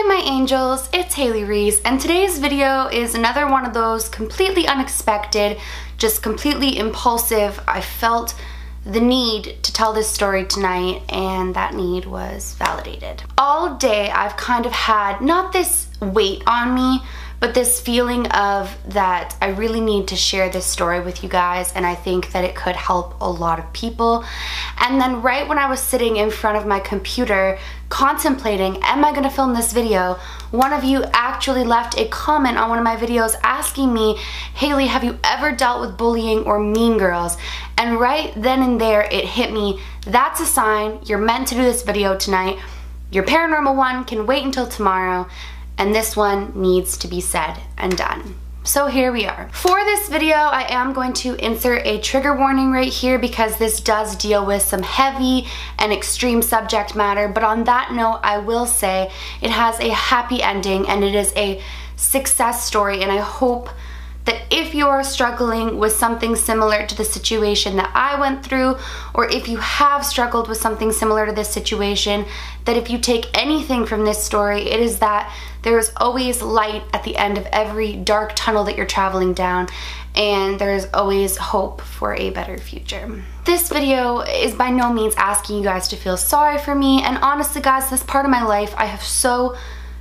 Hi my angels, it's Haley Reese, and today's video is another one of those completely unexpected, just completely impulsive. I felt the need to tell this story tonight, and that need was validated. All day I've kind of had not this weight on me, but this feeling of that I really need to share this story with you guys, and I think that it could help a lot of people. And then right when I was sitting in front of my computer contemplating, am I gonna film this video, one of you actually left a comment on one of my videos asking me, Haley, have you ever dealt with bullying or mean girls? And right then and there it hit me, that's a sign you're meant to do this video tonight. Your paranormal one can wait until tomorrow, and this one needs to be said and done. So here we are. For this video, I am going to insert a trigger warning right here because this does deal with some heavy and extreme subject matter, but on that note, I will say it has a happy ending and it is a success story, and I hope that if you are struggling with something similar to the situation that I went through, or if you have struggled with something similar to this situation, that if you take anything from this story, it is that there is always light at the end of every dark tunnel that you're traveling down, and there is always hope for a better future. This video is by no means asking you guys to feel sorry for me, and honestly guys, this part of my life I have so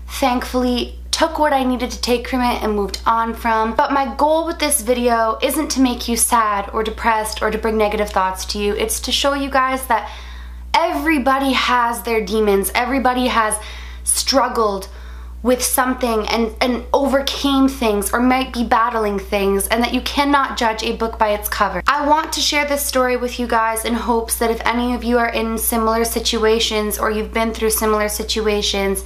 thankfully took what I needed to take from it and moved on from. But my goal with this video isn't to make you sad or depressed or to bring negative thoughts to you. It's to show you guys that everybody has their demons. Everybody has struggled with something and overcame things or might be battling things, and that you cannot judge a book by its cover. I want to share this story with you guys in hopes that if any of you are in similar situations or you've been through similar situations,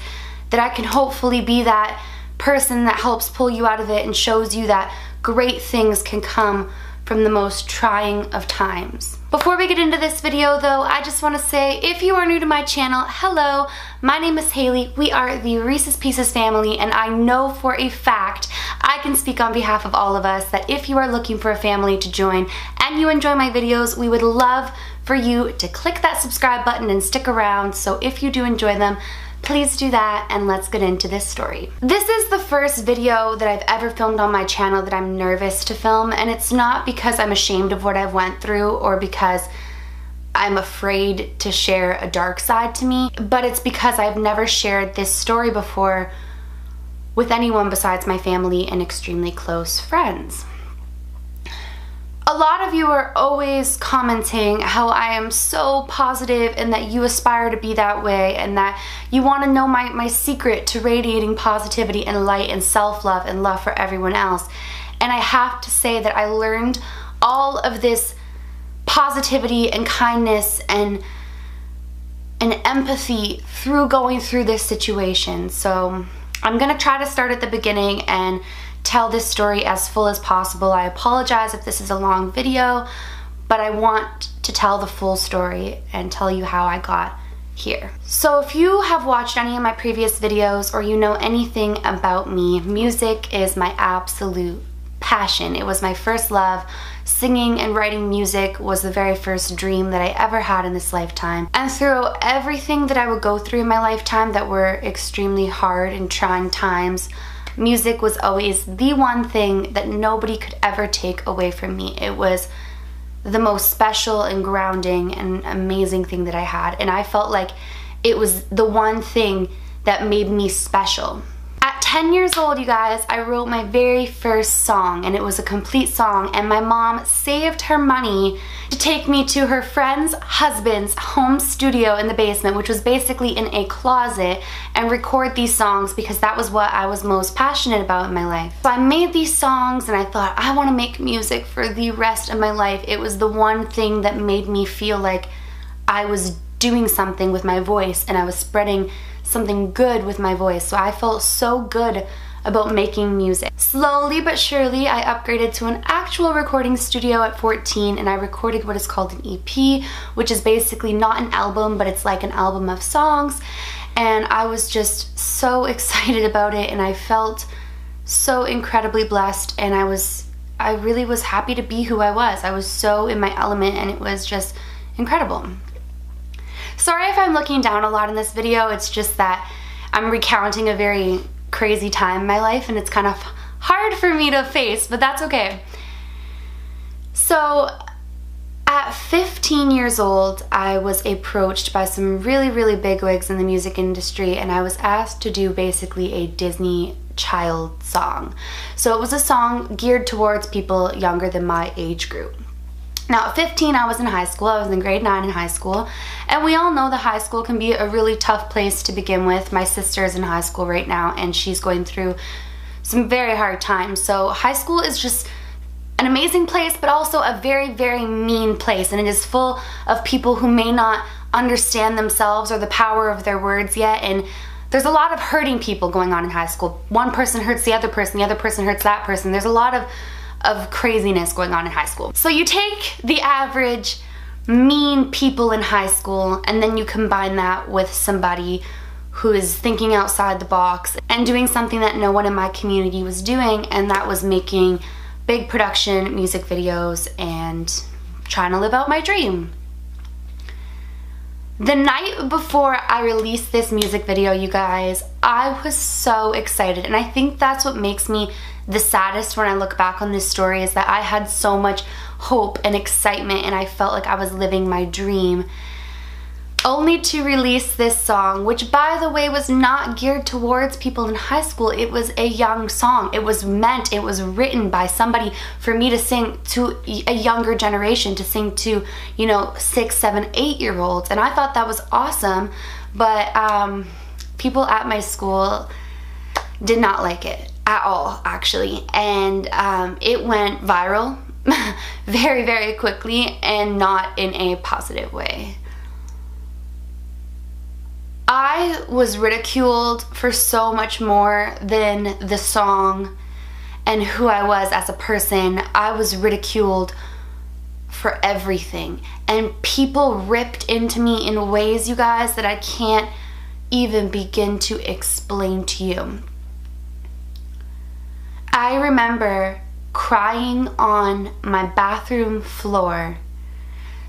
that I can hopefully be that person that helps pull you out of it and shows you that great things can come from the most trying of times. Before we get into this video though, I just want to say, if you are new to my channel, hello, my name is Haley, we are the Reese's Pieces family, and I know for a fact, I can speak on behalf of all of us, that if you are looking for a family to join and you enjoy my videos, we would love for you to click that subscribe button and stick around. So if you do enjoy them, please do that, and let's get into this story. This is the first video that I've ever filmed on my channel that I'm nervous to film, and it's not because I'm ashamed of what I've went through or because I'm afraid to share a dark side to me, but it's because I've never shared this story before with anyone besides my family and extremely close friends. A lot of you are always commenting how I am so positive and that you aspire to be that way, and that you want to know my secret to radiating positivity and light and self-love and love for everyone else. And I have to say that I learned all of this positivity and kindness and empathy through going through this situation. So I'm gonna try to start at the beginning and tell this story as full as possible. I apologize if this is a long video, but I want to tell the full story and tell you how I got here. So if you have watched any of my previous videos or you know anything about me, music is my absolute passion. It was my first love. Singing and writing music was the very first dream that I ever had in this lifetime. And through everything that I would go through in my lifetime that were extremely hard and trying times, music was always the one thing that nobody could ever take away from me. It was the most special and grounding and amazing thing that I had, and I felt like it was the one thing that made me special. At 10 years old, you guys, I wrote my very first song, and it was a complete song, and my mom saved her money to take me to her friend's husband's home studio in the basement, which was basically in a closet, and record these songs because that was what I was most passionate about in my life. So I made these songs and I thought, I want to make music for the rest of my life. It was the one thing that made me feel like I was doing something with my voice and I was spreading something good with my voice. So I felt so good about making music. Slowly but surely, I upgraded to an actual recording studio at 14, and I recorded what is called an EP, which is basically not an album, but it's like an album of songs. And I was just so excited about it, and I felt so incredibly blessed, and I really was happy to be who I was. I was so in my element, and it was just incredible. Sorry if I'm looking down a lot in this video, it's just that I'm recounting a very crazy time in my life, and it's kind of hard for me to face, but that's okay. So at 15 years old, I was approached by some really, really bigwigs in the music industry, and I was asked to do basically a Disney child song. So it was a song geared towards people younger than my age group. Now at 15, I was in high school. I was in grade 9 in high school, and we all know that high school can be a really tough place to begin with. My sister's in high school right now, and she's going through some very hard times. So high school is just an amazing place, but also a very, very mean place, and it is full of people who may not understand themselves or the power of their words yet, and there's a lot of hurting people going on in high school. One person hurts the other person hurts that person. There's a lot of craziness going on in high school. So you take the average mean people in high school, and then you combine that with somebody who is thinking outside the box and doing something that no one in my community was doing, and that was making big production music videos and trying to live out my dream. The night before I released this music video, you guys, I was so excited, and I think that's what makes me the saddest when I look back on this story, is that I had so much hope and excitement, and I felt like I was living my dream, only to release this song, which by the way was not geared towards people in high school. It was a young song. It was written by somebody for me to sing to a younger generation, to sing to, you know, 6, 7, 8-year-olds, and I thought that was awesome, but people at my school did not like it at all, actually, and it went viral very, very quickly, and not in a positive way. I was ridiculed for so much more than the song and who I was as a person. I was ridiculed for everything, and people ripped into me in ways, you guys, that I can't even begin to explain to you. I remember crying on my bathroom floor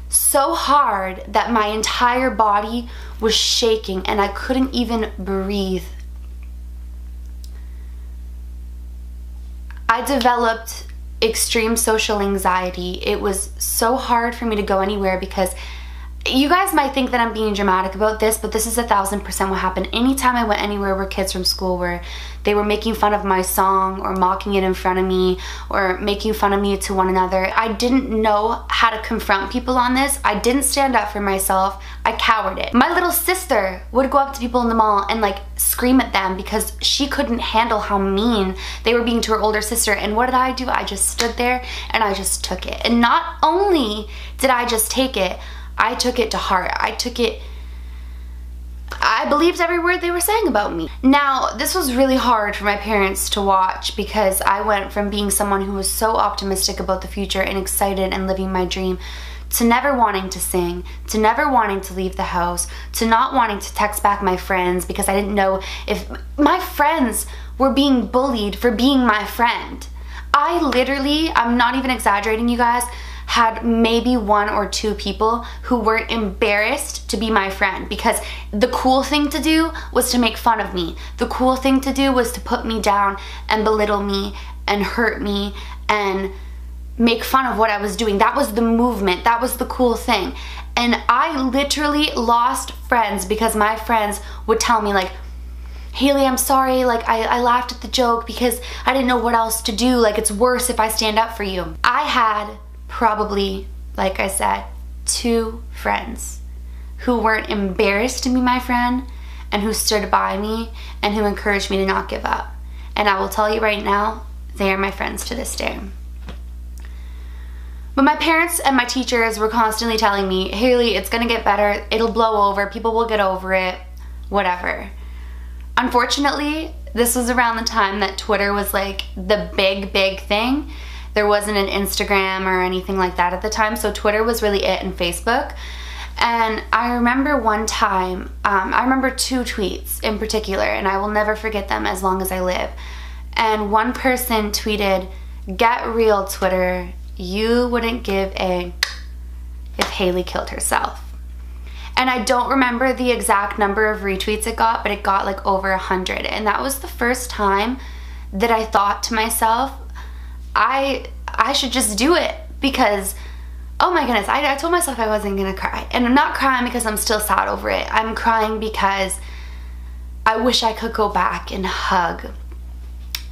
so hard that my entire body was shaking and I couldn't even breathe. I developed extreme social anxiety. It was so hard for me to go anywhere because you guys might think that I'm being dramatic about this, but this is 1000% what happened. Anytime I went anywhere where kids from school were, they were making fun of my song or mocking it in front of me or making fun of me to one another. I didn't know how to confront people on this. I didn't stand up for myself. I cowered it. My little sister would go up to people in the mall and like scream at them because she couldn't handle how mean they were being to her older sister. And what did I do? I just stood there and I just took it. And not only did I just take it, I took it to heart. I believed every word they were saying about me. Now, this was really hard for my parents to watch because I went from being someone who was so optimistic about the future and excited and living my dream to never wanting to sing, to never wanting to leave the house, to not wanting to text back my friends because I didn't know if my friends were being bullied for being my friend. I literally, I'm not even exaggerating, you guys, had maybe 1 or 2 people who were embarrassed to be my friend because the cool thing to do was to make fun of me. The cool thing to do was to put me down and belittle me and hurt me and make fun of what I was doing. That was the movement. That was the cool thing. And I literally lost friends because my friends would tell me like, Haley, I'm sorry, like I laughed at the joke because I didn't know what else to do. Like it's worse if I stand up for you. I had probably, like I said, 2 friends who weren't embarrassed to be my friend and who stood by me and who encouraged me to not give up. And I will tell you right now, they are my friends to this day. But my parents and my teachers were constantly telling me, Haley, it's gonna get better, it'll blow over, people will get over it, whatever. Unfortunately, this was around the time that Twitter was like the big thing. There wasn't an Instagram or anything like that at the time, so Twitter was really it, and Facebook. And I remember one time, I remember 2 tweets in particular, and I will never forget them as long as I live. And one person tweeted, "Get real, Twitter. You wouldn't give a if Haley killed herself." And I don't remember the exact number of retweets it got, but it got like over 100. And that was the first time that I thought to myself, I should just do it, because oh my goodness, I told myself I wasn't gonna cry. And I'm not crying because I'm still sad over it. I'm crying because I wish I could go back and hug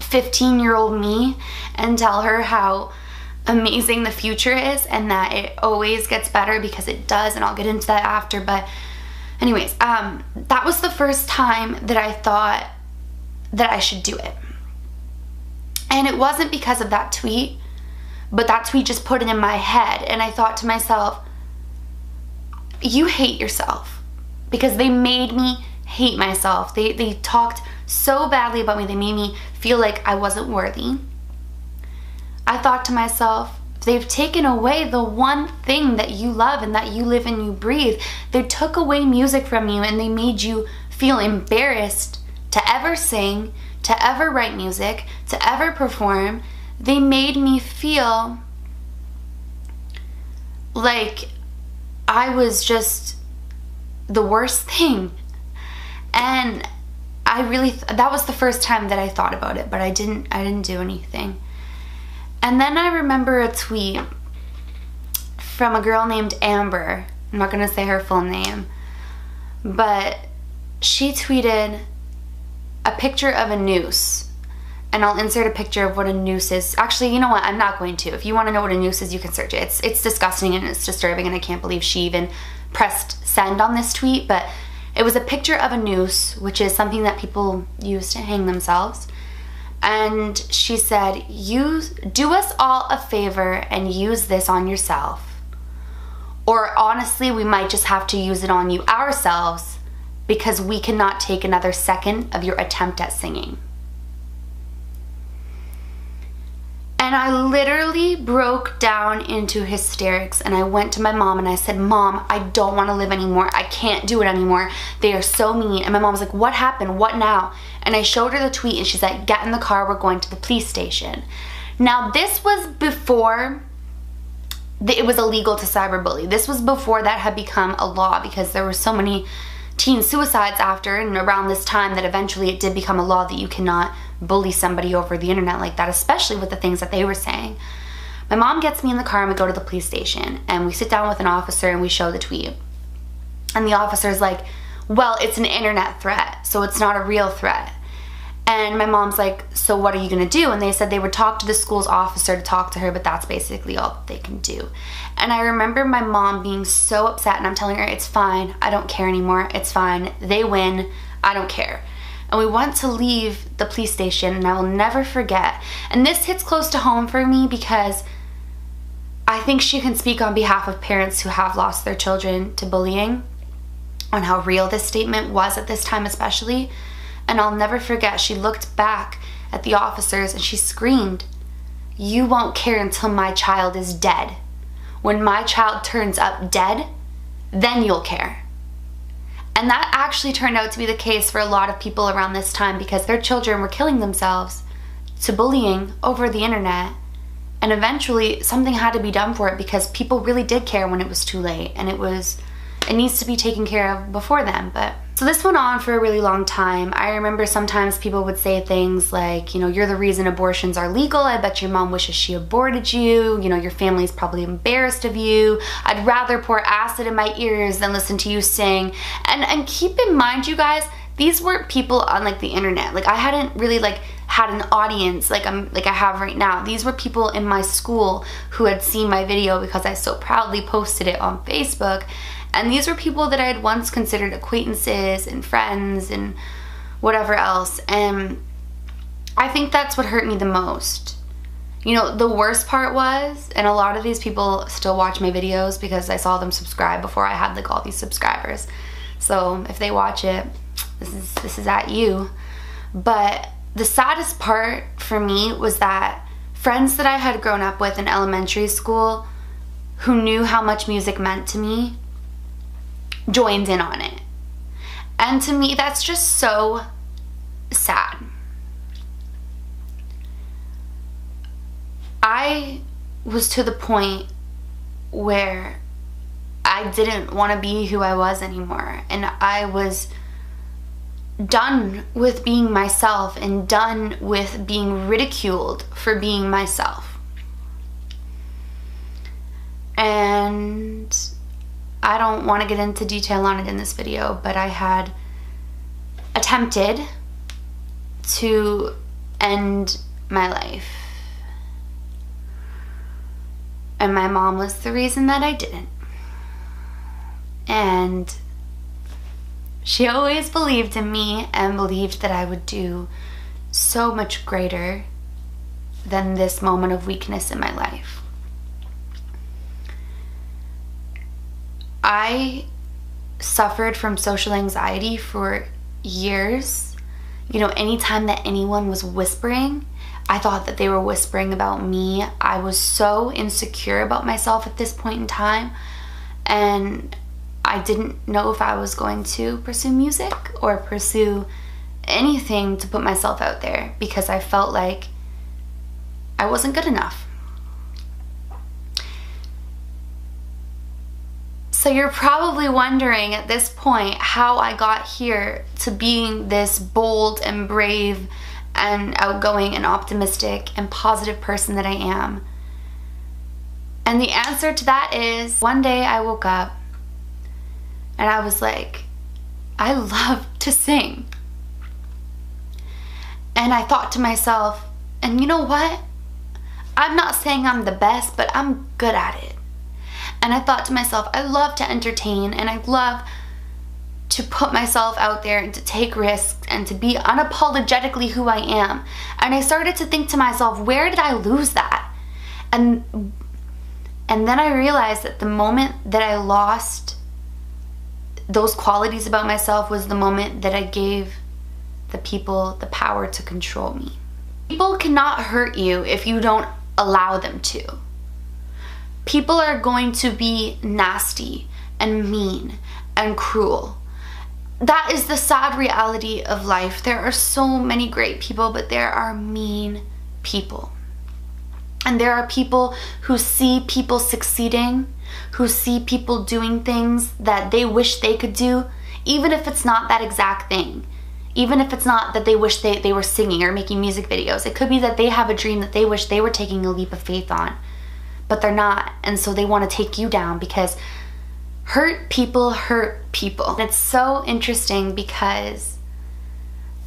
15-year-old me and tell her how amazing the future is and that it always gets better, because it does, and I'll get into that after. But anyways, that was the first time that I thought that I should do it. And it wasn't because of that tweet, but that tweet just put it in my head, and I thought to myself, you hate yourself, because they made me hate myself. They talked so badly about me. They made me feel like I wasn't worthy. I thought to myself, they've taken away the one thing that you love and that you live and you breathe. They took away music from you, and they made you feel embarrassed to ever sing, to ever write music, to ever perform. They made me feel like I was just the worst thing. And I really, that was the first time that I thought about it, but I didn't do anything. And then I remember a tweet from a girl named Amber. I'm not gonna say her full name, but she tweeted a picture of a noose. And I'll insert a picture of what a noose is. Actually, you know what? I'm not going to. If you want to know what a noose is, you can search it. It's disgusting and it's disturbing, and I can't believe she even pressed send on this tweet. But it was a picture of a noose, which is something that people use to hang themselves. And she said, do us all a favor and use this on yourself. Or honestly, we might just have to use it on you ourselves, because we cannot take another second of your attempt at singing. And I literally broke down into hysterics, and I went to my mom and I said, Mom, I don't want to live anymore. I can't do it anymore. They are so mean. And my mom was like, what happened? What now? And I showed her the tweet, and she's like, get in the car. We're going to the police station. Now, this was before it was illegal to cyberbully. This was before that had become a law, because there were so many teen suicides after and around this time that eventually it did become a law that you cannot bully somebody over the internet like that, especially with the things that they were saying. My mom gets me in the car and we go to the police station, and we sit down with an officer and we show the tweet. And the officer's like, well, it's an internet threat, so it's not a real threat. And my mom's like, so what are you gonna do? And they said they would talk to the school's officer to talk to her, but that's basically all they can do. And I remember my mom being so upset, and I'm telling her, it's fine, I don't care anymore, it's fine, they win, I don't care. And we went to leave the police station, and I will never forget. And this hits close to home for me, because I think she can speak on behalf of parents who have lost their children to bullying, on how real this statement was at this time especially. And I'll never forget, she looked back at the officers and she screamed, you won't care until my child is dead. When my child turns up dead, then you'll care. And that actually turned out to be the case for a lot of people around this time, because their children were killing themselves to bullying over the internet. And eventually something had to be done for it, because people really did care when it was too late, and it needs to be taken care of before then. But so this went on for a really long time. I remember sometimes people would say things like, you know, you're the reason abortions are legal. I bet your mom wishes she aborted you. You know, your family's probably embarrassed of you. I'd rather pour acid in my ears than listen to you sing. And keep in mind, you guys, these weren't people on like the internet. Like, I hadn't really like had an audience like I have right now. These were people in my school who had seen my video because I so proudly posted it on Facebook. And these were people that I had once considered acquaintances and friends and whatever else. And I think that's what hurt me the most. You know, the worst part was, and a lot of these people still watch my videos because I saw them subscribe before I had like all these subscribers. So if they watch it, this is at you. But the saddest part for me was that friends that I had grown up with in elementary school who knew how much music meant to me joined in on it. And to me, that's just so sad. I was to the point where I I didn't want to be who I was anymore. And I was done with being myself and done with being ridiculed for being myself. And I don't want to get into detail on it in this video, but I had attempted to end my life. And my mom was the reason that I didn't. And she always believed in me and believed that I would do so much greater than this moment of weakness in my life. I suffered from social anxiety for years. You know, anytime that anyone was whispering, I thought that they were whispering about me. I was so insecure about myself at this point in time, and I didn't know if I was going to pursue music or pursue anything to put myself out there because I felt like I wasn't good enough. So you're probably wondering at this point how I got here to being this bold and brave and outgoing and optimistic and positive person that I am. And the answer to that is, one day I woke up and I was like, I love to sing. And I thought to myself, and you know what? I'm not saying I'm the best, but I'm good at it. And I thought to myself, I love to entertain and I love to put myself out there and to take risks and to be unapologetically who I am. And I started to think to myself, where did I lose that? And then I realized that the moment that I lost those qualities about myself was the moment that I gave the people the power to control me. People cannot hurt you if you don't allow them to. People are going to be nasty and mean and cruel. That is the sad reality of life. There are so many great people, but there are mean people. And there are people who see people succeeding, who see people doing things that they wish they could do, even if it's not that exact thing. Even if it's not that they wish they were singing or making music videos. It could be that they have a dream that they wish they were taking a leap of faith on, but they're not. And so they want to take you down because hurt people hurt people. And it's so interesting because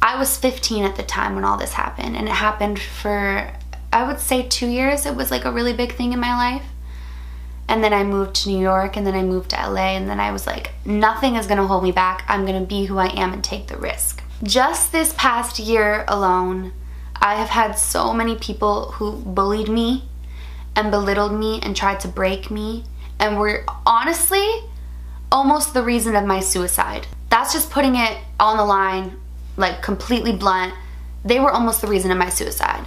I was 15 at the time when all this happened, and it happened for, I would say, 2 years. It was like a really big thing in my life. And then I moved to New York, and then I moved to LA, and then I was like, nothing is gonna hold me back. I'm gonna be who I am and take the risk. Just this past year alone, I have had so many people who bullied me and belittled me and tried to break me, and were honestly almost the reason of my suicide. That's just putting it on the line, like completely blunt. They were almost the reason of my suicide.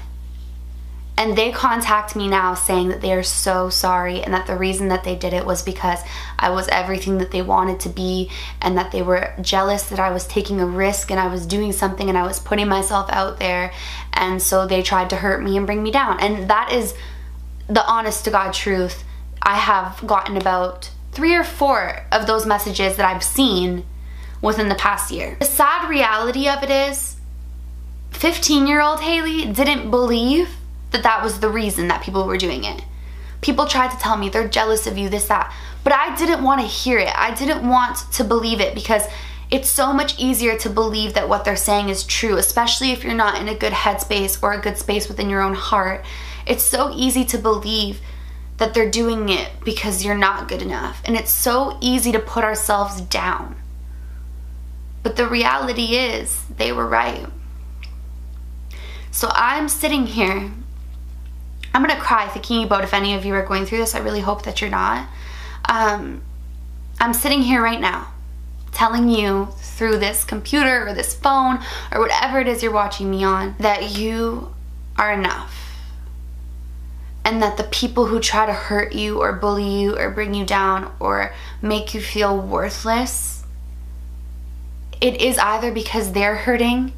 And they contact me now saying that they are so sorry and that the reason that they did it was because I was everything that they wanted to be, and that they were jealous that I was taking a risk and I was doing something and I was putting myself out there, and so they tried to hurt me and bring me down. And that is the honest to God truth. I have gotten about 3 or 4 of those messages that I've seen within the past year. The sad reality of it is 15-year-old Haley didn't believe that that was the reason that people were doing it. People tried to tell me they're jealous of you, this, that, but I didn't want to hear it. I didn't want to believe it because it's so much easier to believe that what they're saying is true, especially if you're not in a good headspace or a good space within your own heart. It's so easy to believe that they're doing it because you're not good enough, and it's so easy to put ourselves down. But the reality is, they were right. So I'm sitting here, I'm gonna cry thinking about if any of you are going through this. I really hope that you're not. I'm sitting here right now telling you through this computer or this phone or whatever it is you're watching me on that you are enough, and that the people who try to hurt you or bully you or bring you down or make you feel worthless, it is either because they're hurting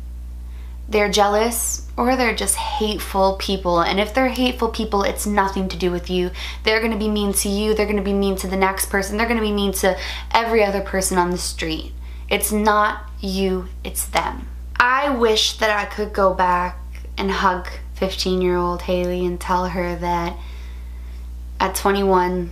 they're jealous or they're just hateful people. And if they're hateful people, it's nothing to do with you. They're gonna be mean to you, they're gonna be mean to the next person, they're gonna be mean to every other person on the street. It's not you, it's them. I wish that I could go back and hug 15-year-old Haley and tell her that at 21,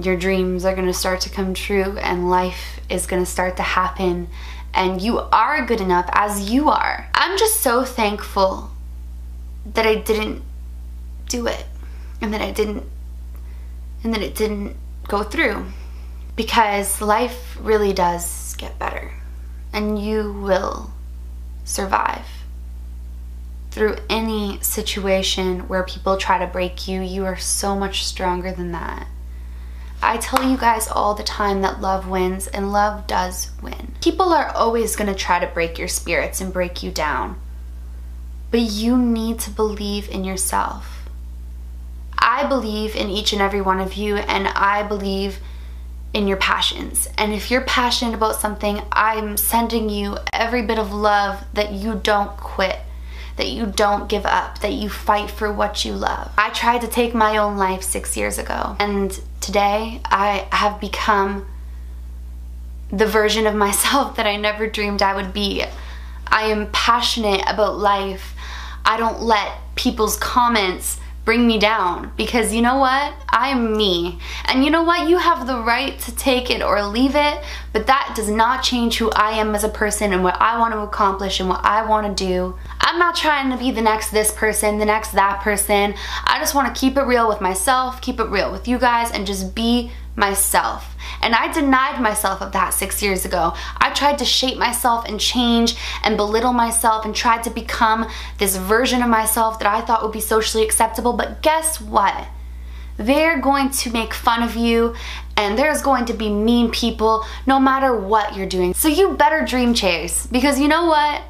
your dreams are gonna start to come true and life is gonna start to happen and you are good enough as you are. I'm just so thankful that I didn't do it and that it didn't go through, because life really does get better and you will survive. Through any situation where people try to break you, you are so much stronger than that. I tell you guys all the time that love wins, and love does win. People are always gonna try to break your spirits and break you down, but you need to believe in yourself. I believe in each and every one of you, and I believe in your passions. And if you're passionate about something, I'm sending you every bit of love that you don't quit, that you don't give up, that you fight for what you love. I tried to take my own life 6 years ago, and today I have become the version of myself that I never dreamed I would be. I am passionate about life. I don't let people's comments bring me down, because you know what? I'm me. And you know what? You have the right to take it or leave it, but that does not change who I am as a person and what I want to accomplish and what I want to do. I'm not trying to be the next this person, the next that person. I just want to keep it real with myself, keep it real with you guys, and just be myself. And I denied myself of that 6 years ago. I tried to shape myself and change and belittle myself and tried to become this version of myself that I thought would be socially acceptable. But guess what? They're going to make fun of you, and there's going to be mean people no matter what you're doing. So you better dream chase, because you know what?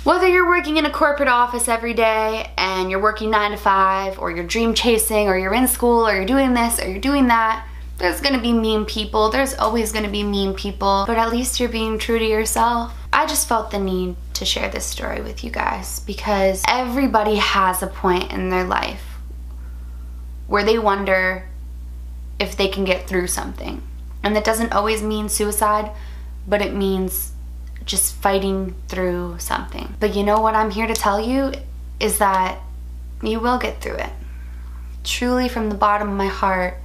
Whether you're working in a corporate office every day and you're working 9 to 5, or you're dream chasing, or you're in school, or you're doing this, or you're doing that, there's gonna be mean people. There's always gonna be mean people, but at least you're being true to yourself. I just felt the need to share this story with you guys, because everybody has a point in their life where they wonder if they can get through something. And that doesn't always mean suicide, but it means just fighting through something. But you know what I'm here to tell you is that you will get through it. Truly, from the bottom of my heart,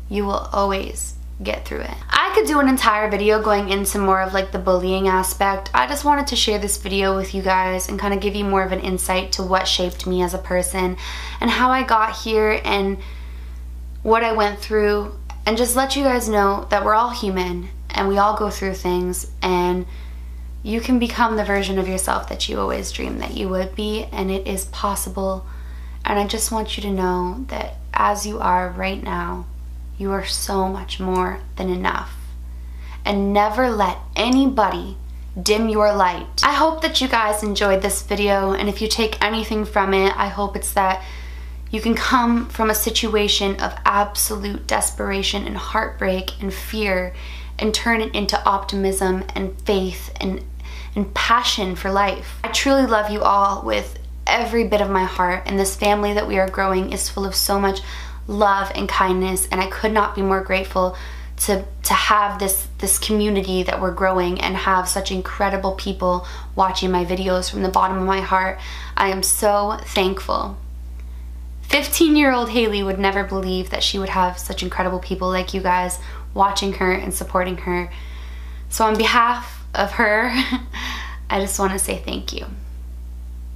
you will always get through it. I could do an entire video going into more of like the bullying aspect. I just wanted to share this video with you guys and kind of give you more of an insight to what shaped me as a person and how I got here and what I went through, and just let you guys know that we're all human and we all go through things, and you can become the version of yourself that you always dreamed that you would be, and it is possible. And I just want you to know that as you are right now, you are so much more than enough. And never let anybody dim your light. I hope that you guys enjoyed this video, and if you take anything from it, I hope it's that you can come from a situation of absolute desperation and heartbreak and fear and turn it into optimism and faith and passion for life. I truly love you all with every bit of my heart, and this family that we are growing is full of so much love and kindness, and I could not be more grateful to have this community that we're growing and have such incredible people watching my videos. From the bottom of my heart, I am so thankful. 15-year-old Haley would never believe that she would have such incredible people like you guys watching her and supporting her. So on behalf of her, I just want to say thank you.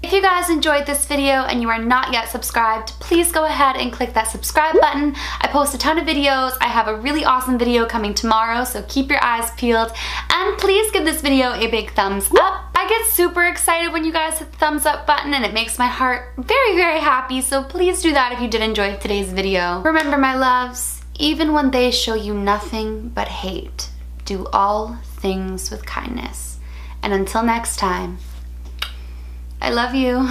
If you guys enjoyed this video and you are not yet subscribed, please go ahead and click that subscribe button. I post a ton of videos. I have a really awesome video coming tomorrow, so keep your eyes peeled. And please give this video a big thumbs up. I get super excited when you guys hit the thumbs up button, and it makes my heart very, very happy, so please do that if you did enjoy today's video. Remember, my loves, even when they show you nothing but hate, do all things with kindness. And until next time, I love you.